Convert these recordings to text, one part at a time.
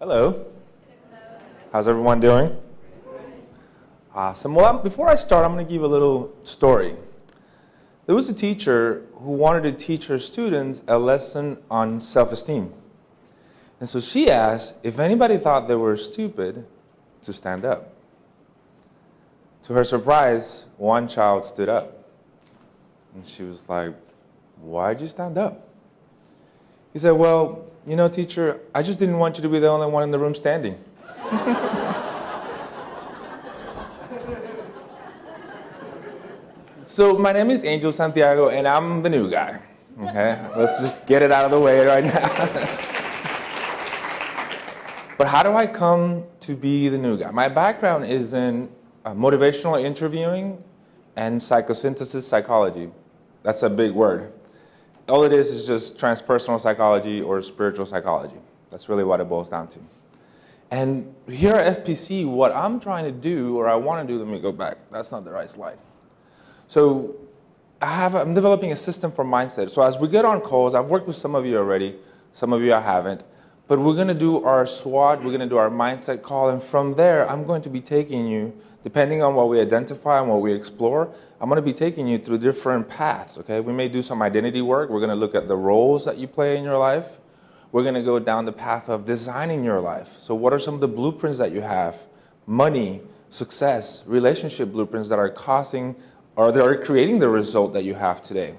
Hello. How's everyone doing? Awesome. Well, before I start, I'm going to give a little story. There was a teacher who wanted to teach her students a lesson on self-esteem. And so she asked if anybody thought they were stupid to stand up. To her surprise, one child stood up. And she was like, "Why'd you stand up?" He said, "Well, you know, teacher, I just didn't want you to be the only one in the room standing." So my name is Angel Santiago, and I'm the new guy. Okay, let's just get it out of the way right now. But how do I come to be the new guy? My background is in motivational interviewing and psychosynthesis psychology. That's a big word. All it is just transpersonal psychology or spiritual psychology. That's really what it boils down to. And here at FPC, what I'm trying to do, or I want to do, let me go back. That's not the right slide. So I'm developing a system for mindset. So as we get on calls, I've worked with some of you already, some of you I haven't, but we're going to do our SWOT, we're going to do our mindset call, and from there, I'm going to be taking you, depending on what we identify and what we explore, I'm going to be taking you through different paths, okay? We may do some identity work. We're going to look at the roles that you play in your life. We're going to go down the path of designing your life. So what are some of the blueprints that you have? Money, success, relationship blueprints that are causing or that are creating the result that you have today.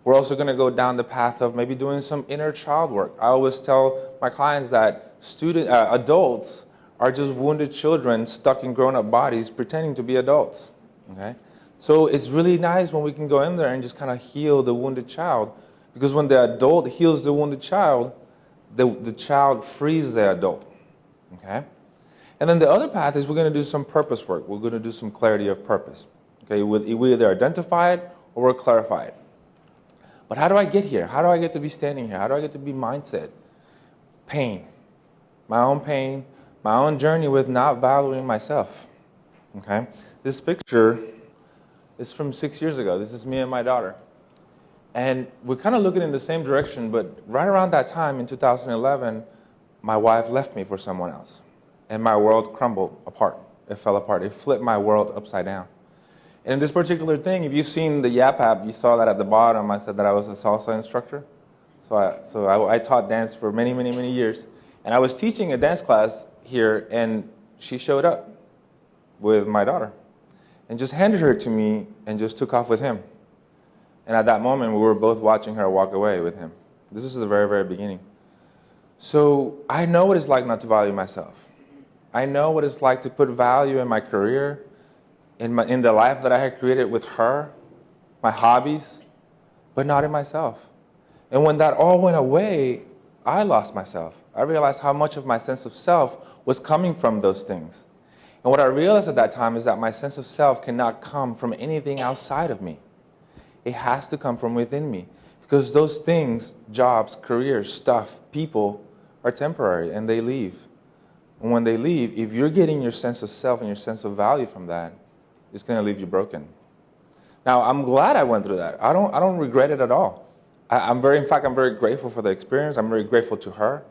We're also going to go down the path of maybe doing some inner child work. I always tell my clients that adults are just wounded children stuck in grown-up bodies pretending to be adults. Okay? So it's really nice when we can go in there and just kind of heal the wounded child, because when the adult heals the wounded child, the child frees the adult. Okay? And then the other path is we're going to do some purpose work. We're going to do some clarity of purpose. Okay, we either identify it or we'll clarify it. But how do I get here? How do I get to be standing here? How do I get to be mindset? Pain. My own journey with not valuing myself. Okay? This picture is from 6 years ago. This is me and my daughter. And we're kind of looking in the same direction, but right around that time in 2011, my wife left me for someone else. And my world crumbled apart. It fell apart. It flipped my world upside down. And this particular thing, if you've seen the Yap app, you saw that at the bottom. I said that I was a salsa instructor. So I taught dance for many, many, many years. And I was teaching a dance class here, and she showed up with my daughter and just handed her to me and just took off with him. And at that moment, we were both watching her walk away with him. This was the very, very beginning. So I know what it's like not to value myself. I know what it's like to put value in my career, in the life that I had created with her, my hobbies, but not in myself. And when that all went away, I lost myself. I realized how much of my sense of self was coming from those things. And what I realized at that time is that my sense of self cannot come from anything outside of me. It has to come from within me. Because those things, jobs, careers, stuff, people, are temporary and they leave. And when they leave, if you're getting your sense of self and your sense of value from that, it's going to leave you broken. Now, I'm glad I went through that. I don't regret it at all. In fact, I'm very grateful for the experience. I'm very grateful to her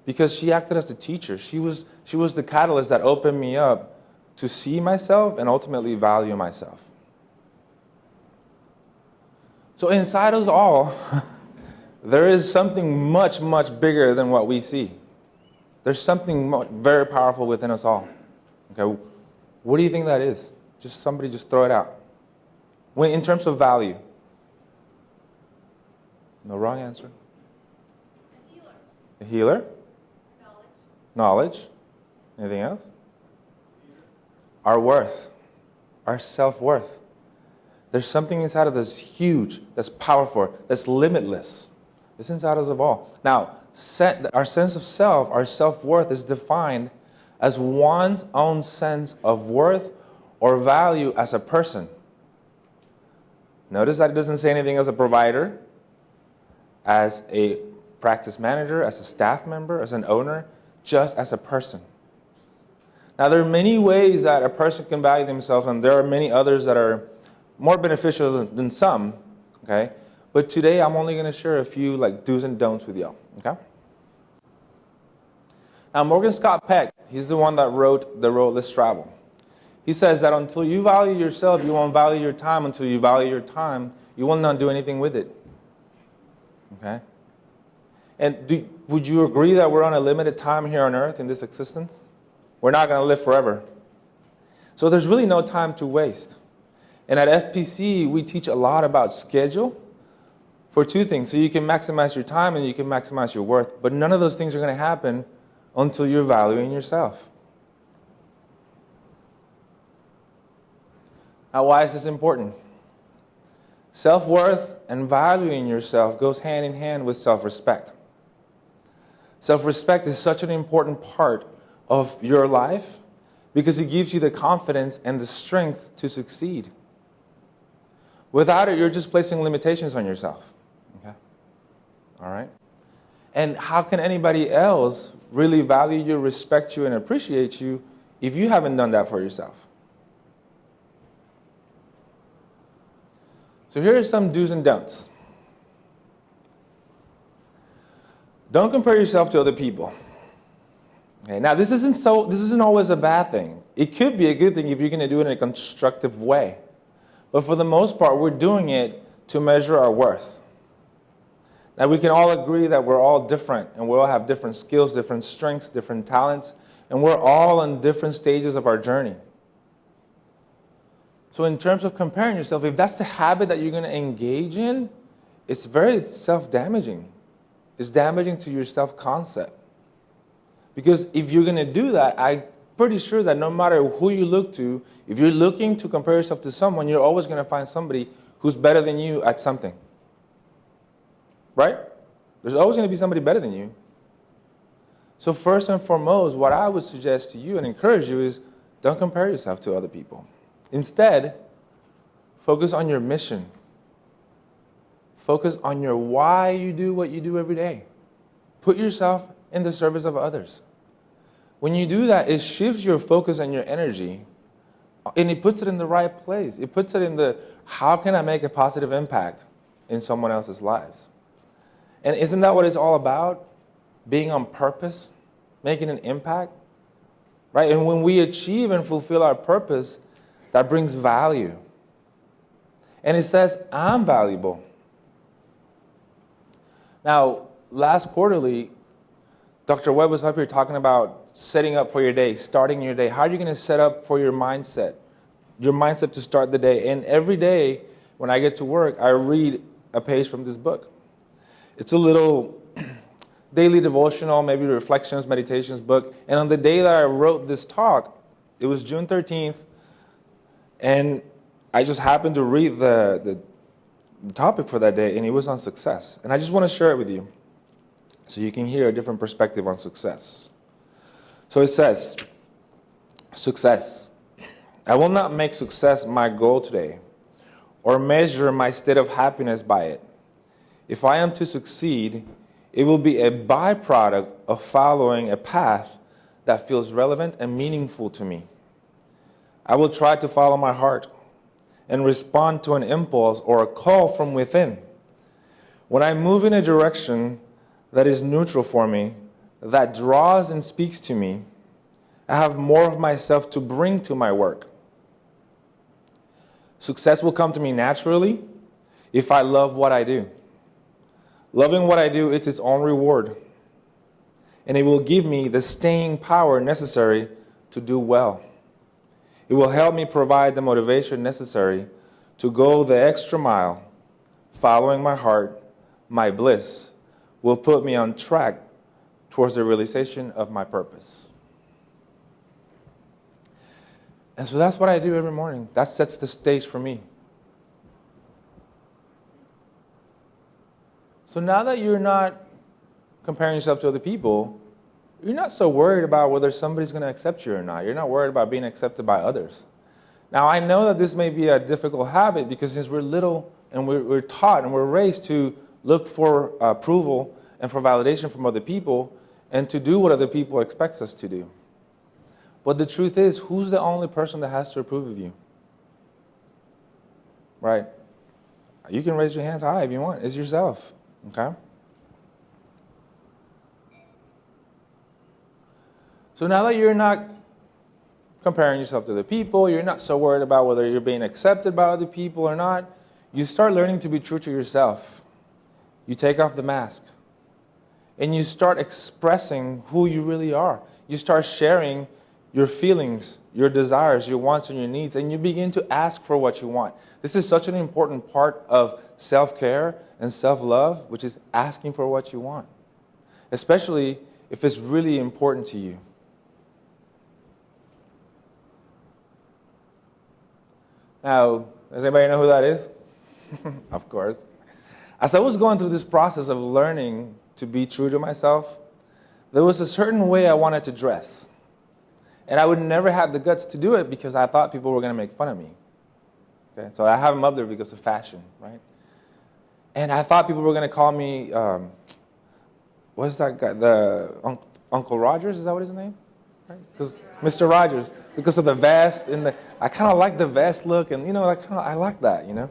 because she acted as a teacher. She was the catalyst that opened me up to see myself and ultimately value myself. So inside us all, there is something much, much bigger than what we see. There's something very powerful within us all. Okay, what do you think that is? Somebody just throw it out. In terms of value. No wrong answer. A healer. A healer? Knowledge. Knowledge. Anything else? Our worth. Our self-worth. There's something inside of us huge, that's powerful, that's limitless. It's inside us of all. Now, our sense of self, our self-worth is defined as one's own sense of worth or value as a person. Notice that it doesn't say anything as a provider, as a practice manager, as a staff member, as an owner, just as a person. Now, there are many ways that a person can value themselves, and there are many others that are more beneficial than some, okay? But today, I'm only going to share a few like do's and don'ts with y'all, okay? Now, Morgan Scott Peck, he's the one that wrote The Road Less Traveled. He says that until you value yourself, you won't value your time. Until you value your time, you will not do anything with it. Okay? And would you agree that we're on a limited time here on earth in this existence? We're not going to live forever. So there's really no time to waste. And at FPC, we teach a lot about schedule for two things. So you can maximize your time and you can maximize your worth. But none of those things are going to happen until you're valuing yourself. Now, why is this important? Self-worth and valuing yourself goes hand in hand with self-respect. Self-respect is such an important part of your life because it gives you the confidence and the strength to succeed. Without it, you're just placing limitations on yourself. Okay? All right? And how can anybody else really value you, respect you, and appreciate you if you haven't done that for yourself? So here are some do's and don'ts. Don't compare yourself to other people. Okay, now this isn't always a bad thing. It could be a good thing if you're going to do it in a constructive way. But for the most part, we're doing it to measure our worth. Now we can all agree that we're all different and we all have different skills, different strengths, different talents, and we're all in different stages of our journey. So in terms of comparing yourself, if that's the habit that you're going to engage in, it's very self-damaging. It's damaging to your self-concept. Because if you're going to do that, I'm pretty sure that no matter who you look to, if you're looking to compare yourself to someone, you're always going to find somebody who's better than you at something. Right? There's always going to be somebody better than you. So first and foremost, what I would suggest to you and encourage you is don't compare yourself to other people. Instead, focus on your mission. Focus on your why you do what you do every day. Put yourself in the service of others. When you do that, it shifts your focus and your energy, and it puts it in the right place. It puts it in the, how can I make a positive impact in someone else's lives? And isn't that what it's all about? Being on purpose, making an impact, right? And when we achieve and fulfill our purpose, that brings value. And it says, I'm valuable. Now, last quarterly, Dr. Webb was up here talking about setting up for your day, starting your day. How are you going to set up for your mindset to start the day? And every day when I get to work, I read a page from this book. It's a little daily devotional, maybe reflections, meditations book. And on the day that I wrote this talk, it was June 13th, and I just happened to read the topic for that day, and it was on success. And I just want to share it with you so you can hear a different perspective on success. So it says, success. I will not make success my goal today or measure my state of happiness by it. If I am to succeed, it will be a byproduct of following a path that feels relevant and meaningful to me. I will try to follow my heart and respond to an impulse or a call from within. When I move in a direction that is neutral for me, that draws and speaks to me, I have more of myself to bring to my work. Success will come to me naturally if I love what I do. Loving what I do, it's its own reward. And it will give me the staying power necessary to do well. It will help me provide the motivation necessary to go the extra mile. Following my heart, my bliss, will put me on track towards the realization of my purpose. And so that's what I do every morning. That sets the stage for me. So now that you're not comparing yourself to other people, you're not so worried about whether somebody's going to accept you or not. You're not worried about being accepted by others. Now, I know that this may be a difficult habit because since we're little and we're taught and we're raised to look for approval and for validation from other people and to do what other people expect us to do. But the truth is, who's the only person that has to approve of you? Right? You can raise your hands high if you want. It's yourself. Okay? So now that you're not comparing yourself to other people, you're not so worried about whether you're being accepted by other people or not, you start learning to be true to yourself. You take off the mask. And you start expressing who you really are. You start sharing your feelings, your desires, your wants, and your needs, and you begin to ask for what you want. This is such an important part of self-care and self-love, which is asking for what you want, especially if it's really important to you. Now, does anybody know who that is? Of course. As I was going through this process of learning to be true to myself, there was a certain way I wanted to dress. And I would never have the guts to do it because I thought people were going to make fun of me. Okay? So I have them up there because of fashion, right? And I thought people were going to call me, what's that guy? Uncle Rogers, is that what his name? Right? Mr. Rogers, because of the vest and I kind of like the vest look, and I like that,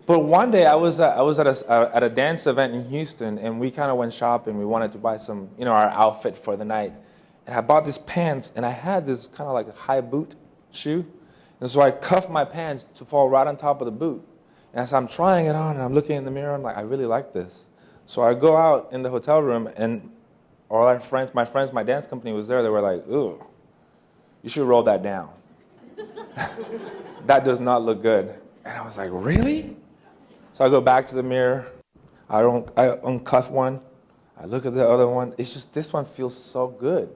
But one day I was at a dance event in Houston, and we kind of went shopping. We wanted to buy some, our outfit for the night, and I bought these pants, and I had this kind of like a high boot shoe, and so I cuffed my pants to fall right on top of the boot. And as I'm trying it on, and I'm looking in the mirror, I'm like, I really like this. So I go out in the hotel room, and all my friends, my dance company was there. They were like, "Ooh, you should roll that down. That does not look good." And I was like, "Really?" So I go back to the mirror. I uncuff one. I look at the other one. It's just this one feels so good.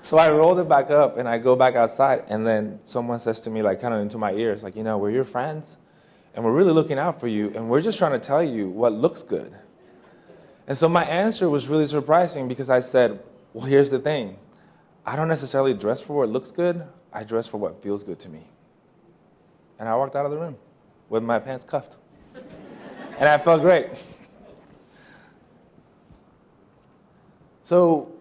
So I rolled it back up, and I go back outside, and then someone says to me, like kind of into my ears, like, "We're your friends, and we're really looking out for you, and we're just trying to tell you what looks good." And so my answer was really surprising because I said, "Well, here's the thing. I don't necessarily dress for what looks good. I dress for what feels good to me." And I walked out of the room with my pants cuffed. And I felt great. So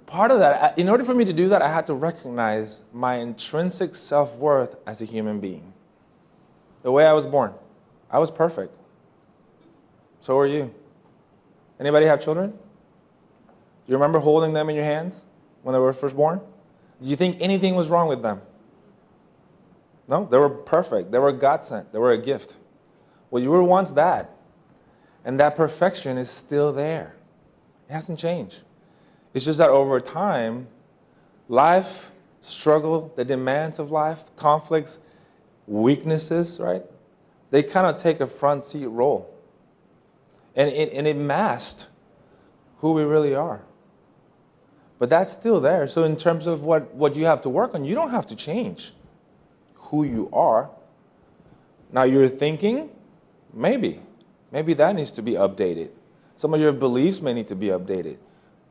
part of that, in order for me to do that, I had to recognize my intrinsic self-worth as a human being. The way I was born. I was perfect. So are you. Anybody have children? Do you remember holding them in your hands when they were first born? Do you think anything was wrong with them? No, they were perfect. They were God sent. They were a gift. Well, you were once that. And that perfection is still there. It hasn't changed. It's just that over time, life, struggle, the demands of life, conflicts, weaknesses, right? They kind of take a front seat role. And it masked who we really are. But that's still there. So in terms of what you have to work on, you don't have to change who you are. Now your thinking, maybe that needs to be updated. Some of your beliefs may need to be updated,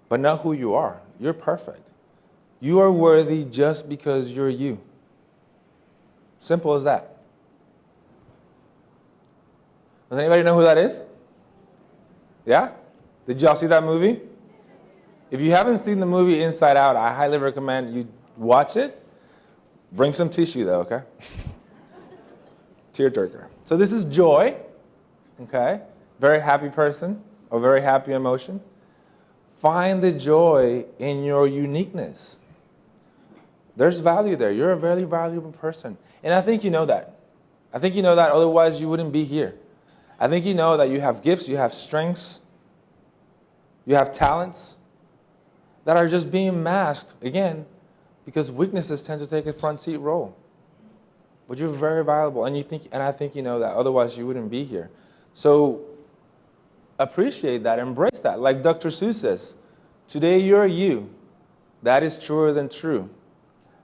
but not who you are. You're perfect. You are worthy just because you're you. Simple as that. Does anybody know who that is? Yeah? Did y'all see that movie? If you haven't seen the movie Inside Out, I highly recommend you watch it. Bring some tissue, though, okay? Tearjerker. So this is joy, okay? Very happy person, a very happy emotion. Find the joy in your uniqueness. There's value there. You're a very valuable person. And I think you know that. I think you know that, otherwise you wouldn't be here. I think you know that you have gifts, you have strengths, you have talents that are just being masked, again, because weaknesses tend to take a front seat role. But you're very valuable, and I think you know that, otherwise you wouldn't be here. So appreciate that, embrace that. Like Dr. Seuss says, today you're you. That is truer than true.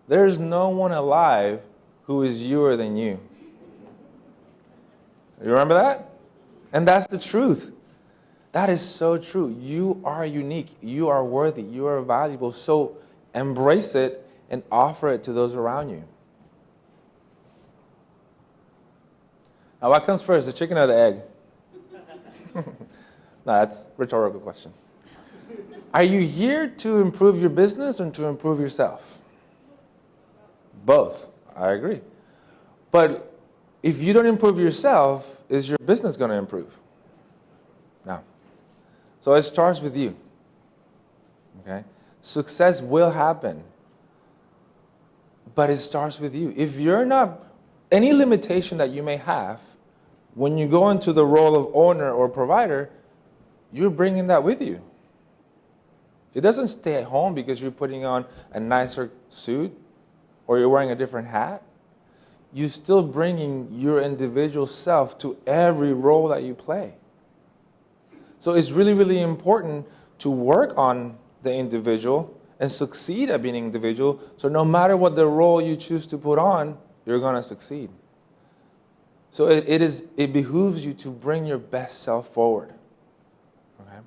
There is no one alive who is youer than you. You remember that? And that's the truth. That is so true. You are unique. You are worthy. You are valuable. So embrace it and offer it to those around you. Now, what comes first, the chicken or the egg? No, that's a rhetorical question. Are you here to improve your business or to improve yourself? Both. I agree. But if you don't improve yourself, is your business going to improve? No. So it starts with you. Okay? Success will happen. But it starts with you. If you're not, any limitation that you may have, when you go into the role of owner or provider, you're bringing that with you. It doesn't stay at home because you're putting on a nicer suit or you're wearing a different hat. You're still bringing your individual self to every role that you play. So it's really, really important to work on the individual and succeed at being an individual. So no matter what the role you choose to put on, you're going to succeed. So it behooves you to bring your best self forward. Okay?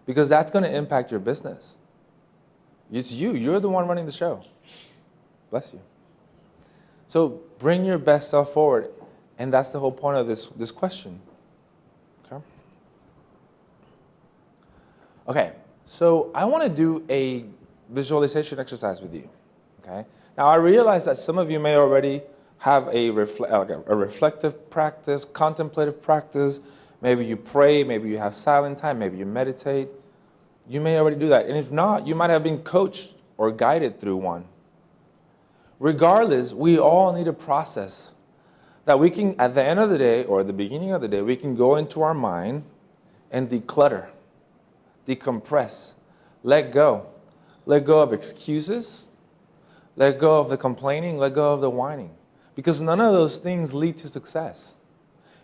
Because that's going to impact your business. It's you. You're the one running the show. Bless you. So bring your best self forward. And that's the whole point of this question. Okay? Okay. So I want to do a visualization exercise with you. Okay? Now I realize that some of you may already have a reflective practice, contemplative practice. Maybe you pray, maybe you have silent time, maybe you meditate. You may already do that. And if not, you might have been coached or guided through one. Regardless, we all need a process that we can, at the end of the day or at the beginning of the day, we can go into our mind and declutter, decompress, let go. Let go of excuses, let go of the complaining, let go of the whining. Because none of those things lead to success.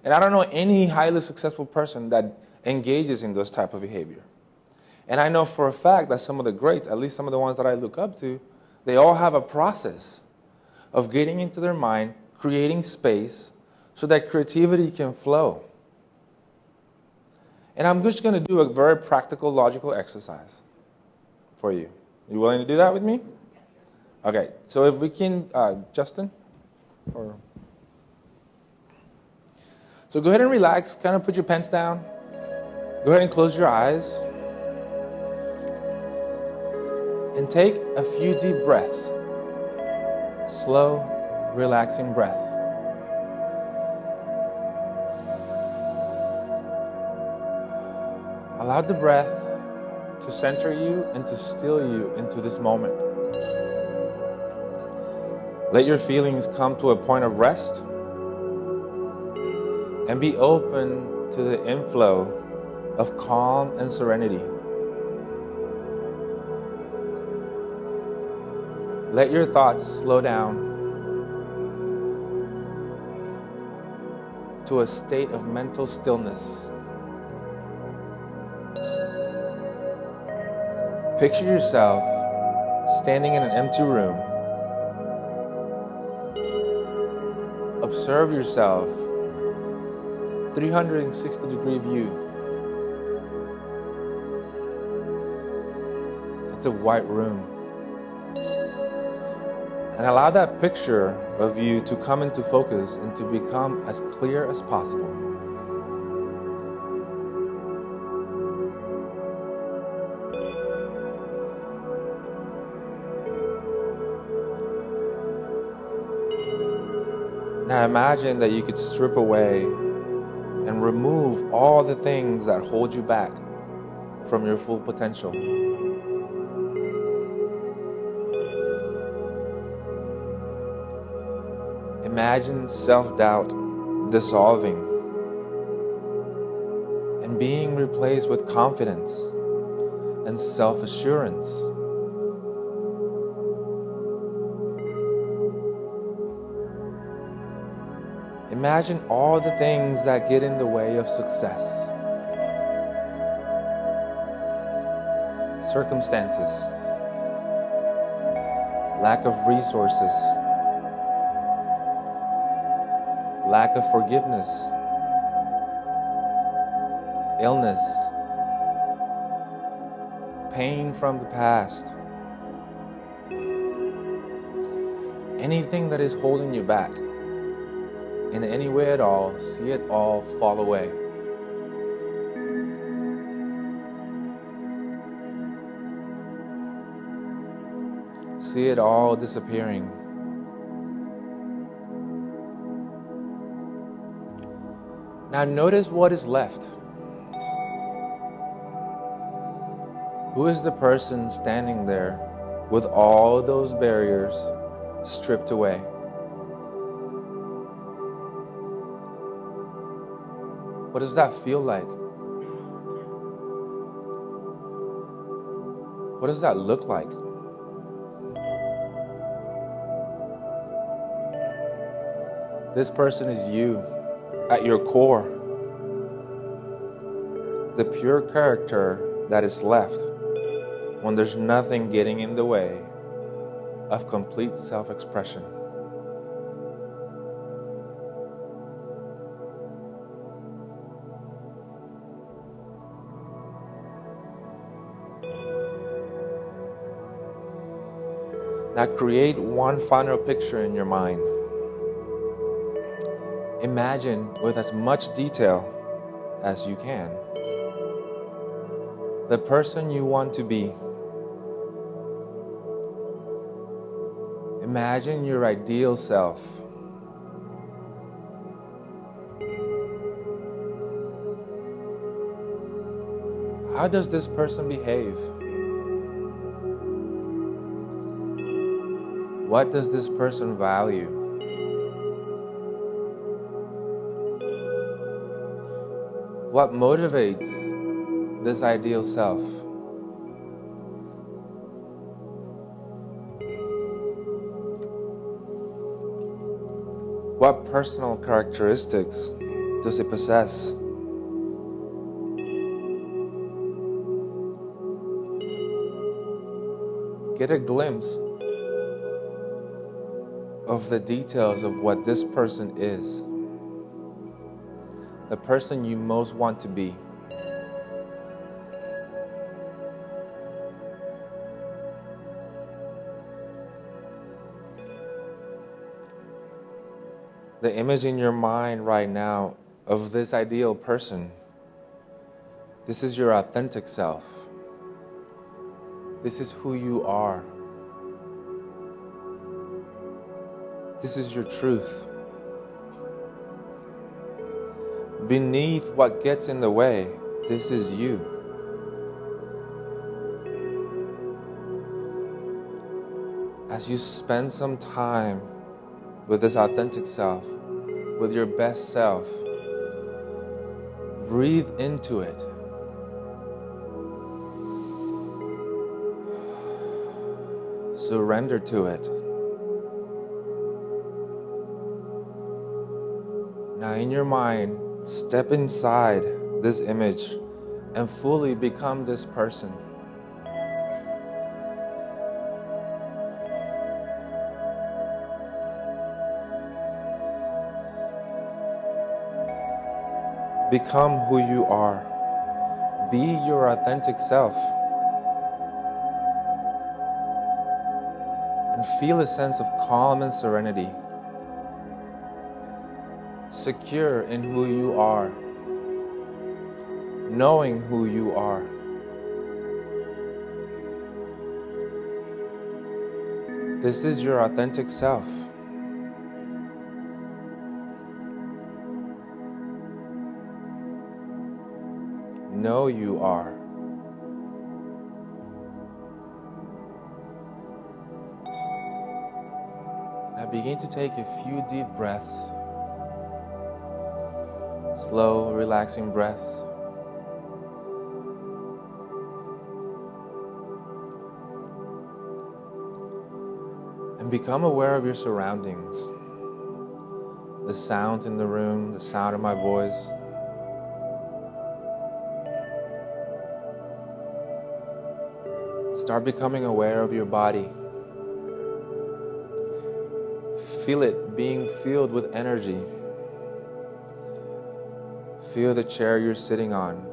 And I don't know any highly successful person that engages in those type of behavior. And I know for a fact that some of the greats, at least some of the ones that I look up to, they all have a process of getting into their mind, creating space so that creativity can flow. And I'm just going to do a very practical, logical exercise for you. You willing to do that with me? Okay, so if we can, Justin? So go ahead and relax, kind of put your pants down. Go ahead and close your eyes. And take a few deep breaths. Slow, relaxing breath. Allow the breath to center you and to still you into this moment. Let your feelings come to a point of rest and be open to the inflow of calm and serenity. Let your thoughts slow down to a state of mental stillness. Picture yourself standing in an empty room. Observe yourself, 360-degree view. It's a white room. And allow that picture of you to come into focus and to become as clear as possible. Now imagine that you could strip away and remove all the things that hold you back from your full potential. Imagine self-doubt dissolving and being replaced with confidence and self-assurance. Imagine all the things that get in the way of success. Circumstances, lack of resources, lack of forgiveness, illness, pain from the past, anything that is holding you back. In any way at all, see it all fall away. See it all disappearing. Now notice what is left. Who is the person standing there with all those barriers stripped away? What does that feel like? What does that look like? This person is you at your core. The pure character that is left when there's nothing getting in the way of complete self-expression. Now create one final picture in your mind. Imagine with as much detail as you can the person you want to be. Imagine your ideal self. How does this person behave? What does this person value? What motivates this ideal self? What personal characteristics does it possess? Get a glimpse of the details of what this person is. The person you most want to be. The image in your mind right now of this ideal person, this is your authentic self. This is who you are. This is your truth. Beneath what gets in the way, this is you. As you spend some time with this authentic self, with your best self, breathe into it. Surrender to it. Now in your mind, step inside this image and fully become this person. Become who you are. Be your authentic self. And feel a sense of calm and serenity. Secure in who you are. Knowing who you are. This is your authentic self. Know you are. Now begin to take a few deep breaths. Slow, relaxing breaths. And become aware of your surroundings. The sounds in the room, the sound of my voice. Start becoming aware of your body. Feel it being filled with energy. Feel the chair you're sitting on,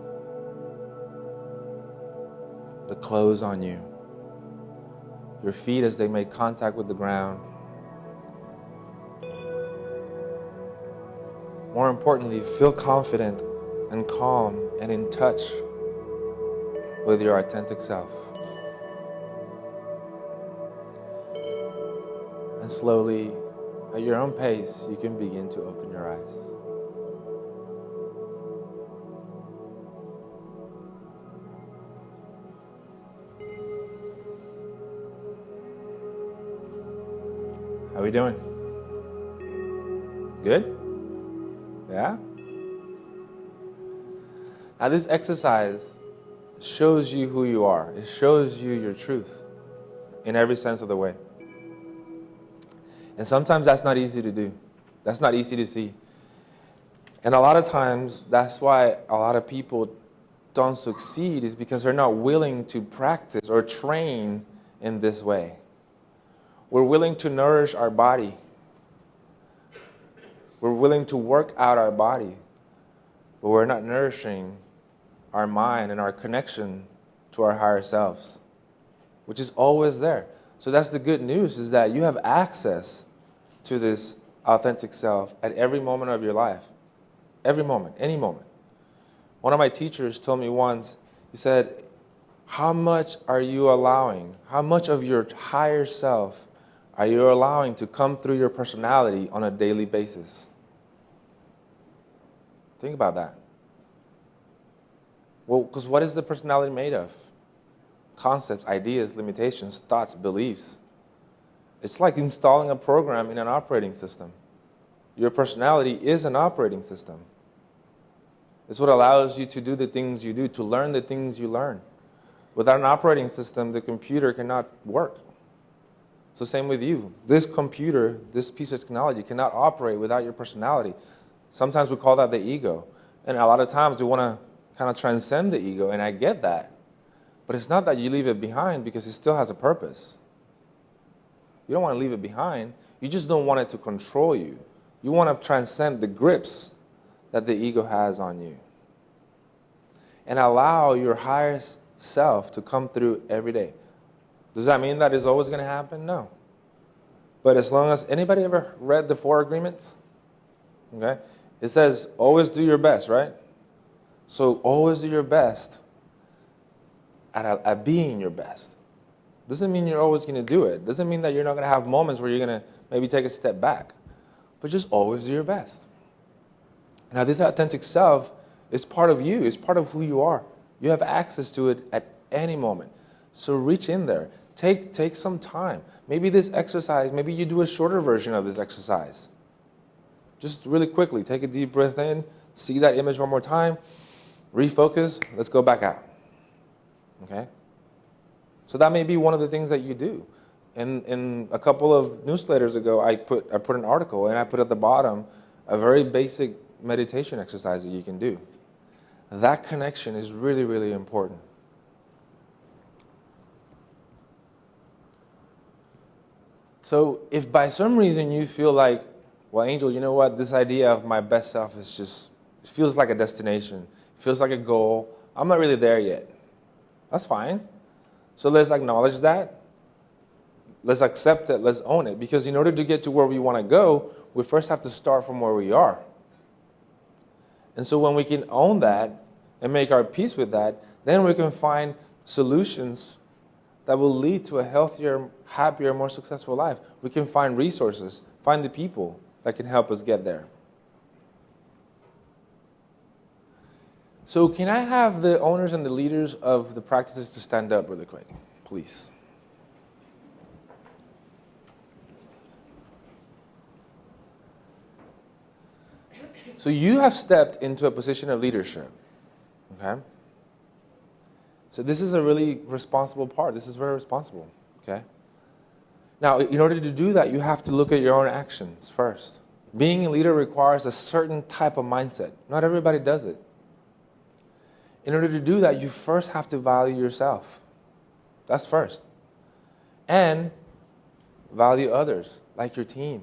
the clothes on you, your feet as they make contact with the ground. More importantly, feel confident and calm and in touch with your authentic self. And slowly, at your own pace, you can begin to open your eyes. we doing? Good? Yeah? Now this exercise shows you who you are. It shows you your truth in every sense of the way. And sometimes that's not easy to do. That's not easy to see. And a lot of times, that's why a lot of people don't succeed, is because they're not willing to practice or train in this way. We're willing to nourish our body. We're willing to work out our body, but we're not nourishing our mind and our connection to our higher selves, which is always there. So that's the good news, is that you have access to this authentic self at every moment of your life. Every moment, any moment. One of my teachers told me once, he said, how much are you allowing? How much of your higher self are you allowing to come through your personality on a daily basis? Think about that. Well, because what is the personality made of? Concepts, ideas, limitations, thoughts, beliefs. It's like installing a program in an operating system. Your personality is an operating system. It's what allows you to do the things you do, to learn the things you learn. Without an operating system, the computer cannot work. It's the same with you. This computer, this piece of technology cannot operate without your personality. Sometimes we call that the ego. And a lot of times we want to kind of transcend the ego, and I get that. But it's not that you leave it behind, because it still has a purpose. You don't want to leave it behind. You just don't want it to control you. You want to transcend the grips that the ego has on you. And allow your higher self to come through every day. Does that mean that it's always going to happen? No. But as long as, anybody ever read the 4 agreements? Okay? It says, always do your best, right? So always do your best at being your best. Doesn't mean you're always going to do it. Doesn't mean that you're not going to have moments where you're going to maybe take a step back. But just always do your best. Now, this authentic self is part of you. It's part of who you are. You have access to it at any moment. So reach in there. Take some time. Maybe this exercise, maybe you do a shorter version of this exercise. Just really quickly, take a deep breath in, see that image one more time, refocus, let's go back out. Okay? So that may be one of the things that you do. In a couple of newsletters ago, I put an article, and I put at the bottom a very basic meditation exercise that you can do. That connection is really, really important. So if by some reason you feel like, well, Angel, you know what? This idea of my best self is just, it feels like a destination. It feels like a goal. I'm not really there yet. That's fine. So let's acknowledge that. Let's accept it. Let's own it. Because in order to get to where we want to go, we first have to start from where we are. And so when we can own that and make our peace with that, then we can find solutions that will lead to a healthier, happier, more successful life. We can find resources, find the people that can help us get there. So can I have the owners and the leaders of the practices to stand up really quick, please? So you have stepped into a position of leadership, okay? So this is a really responsible part. This is very responsible, okay? Now, in order to do that, you have to look at your own actions first. Being a leader requires a certain type of mindset. Not everybody does it. In order to do that, you first have to value yourself. That's first. And value others, like your team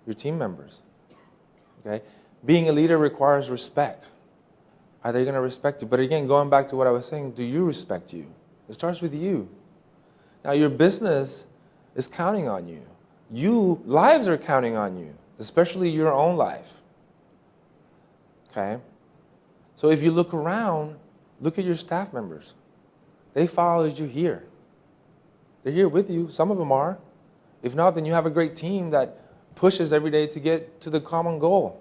members, okay? Being a leader requires respect. Are they going to respect you? But again, going back to what I was saying, do you respect you? It starts with you. Now, your business is counting on you. Lives are counting on you, especially your own life. Okay? So if you look around, look at your staff members. They followed you here. They're here with you. Some of them are. If not, then you have a great team that pushes every day to get to the common goal.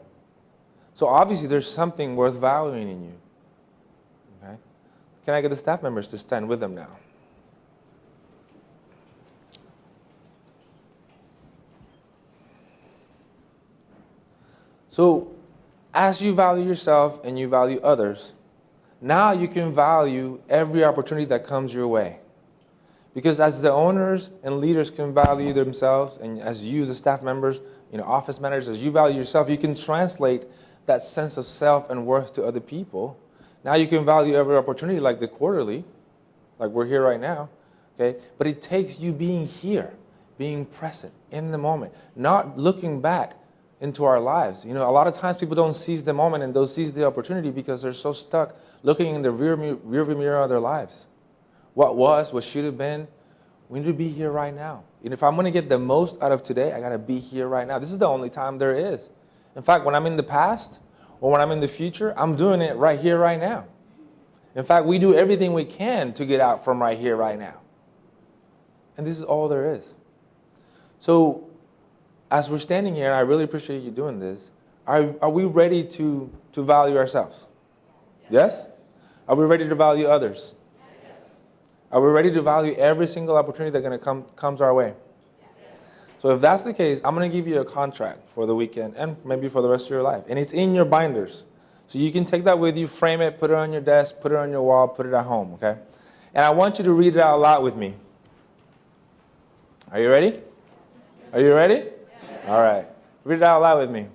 So obviously there's something worth valuing in you. Okay? Can I get the staff members to stand with them now? So as you value yourself and you value others, now you can value every opportunity that comes your way. Because as the owners and leaders can value themselves, and as you, the staff members, office managers, as you value yourself, you can translate that sense of self and worth to other people. Now you can value every opportunity, like the quarterly, like we're here right now, okay? But it takes you being here, being present in the moment, not looking back into our lives. A lot of times people don't seize the moment and don't seize the opportunity because they're so stuck looking in the rearview mirror of their lives. What was, what should have been. We need to be here right now. And if I'm going to get the most out of today, I got to be here right now. This is the only time there is. In fact, when I'm in the past or when I'm in the future, I'm doing it right here, right now. In fact, we do everything we can to get out from right here, right now. And this is all there is. So as we're standing here, and I really appreciate you doing this, are we ready to value ourselves? Yes? Are we ready to value others? Are we ready to value every single opportunity that's going to comes our way? So if that's the case, I'm going to give you a contract for the weekend and maybe for the rest of your life. And it's in your binders. So you can take that with you, frame it, put it on your desk, put it on your wall, put it at home, okay? And I want you to read it out loud with me. Are you ready? Are you ready? All right. Read it out loud with me.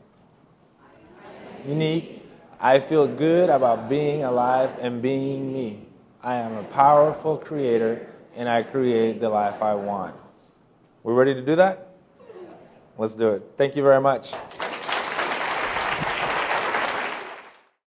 Unique. I feel good about being alive and being me. I am a powerful creator, and I create the life I want. We ready to do that? Let's do it. Thank you very much.